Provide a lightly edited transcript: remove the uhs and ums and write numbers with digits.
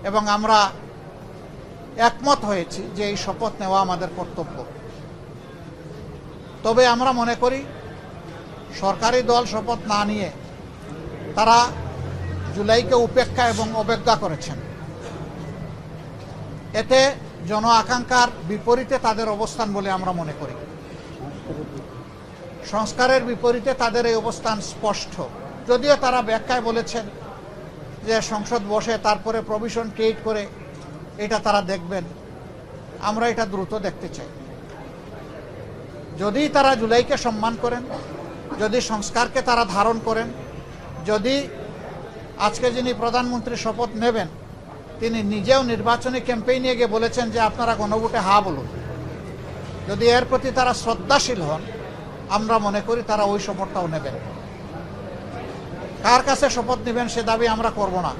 এবং আমরা একমত হয়েছি যে এই শপথ নেওয়া আমাদের কর্তব্য। তবে আমরা মনে করি সরকারি দল শপথ না নিয়ে তারা জুলাইকে উপেক্ষা এবং অবজ্ঞা করেছেন। এতে জন আকাঙ্ক্ষার বিপরীতে তাদের অবস্থান বলে আমরা মনে করি। সংস্কারের বিপরীতে তাদের এই অবস্থান স্পষ্ট। যদিও তারা ব্যাখ্যায় বলেছেন যে সংসদ বসে তারপরে প্রভিশন ক্রিয়েট করে এটা তারা দেখবেন, আমরা এটা দ্রুত দেখতে চাই। যদি তারা জুলাইকে সম্মান করেন, যদি সংস্কারকে তারা ধারণ করেন, যদি আজকে যিনি প্রধানমন্ত্রী শপথ নেবেন তিনি নিজেও নির্বাচনী ক্যাম্পেইনে গিয়ে বলেছেন যে আপনারা গণভোটে হা বলুন, যদি এর প্রতি তারা শ্রদ্ধাশীল হন, আমরা মনে করি তারা ওই শপথটাও নেবেন। কার কাছে শপথ নেবেন সে দাবি আমরা করব না।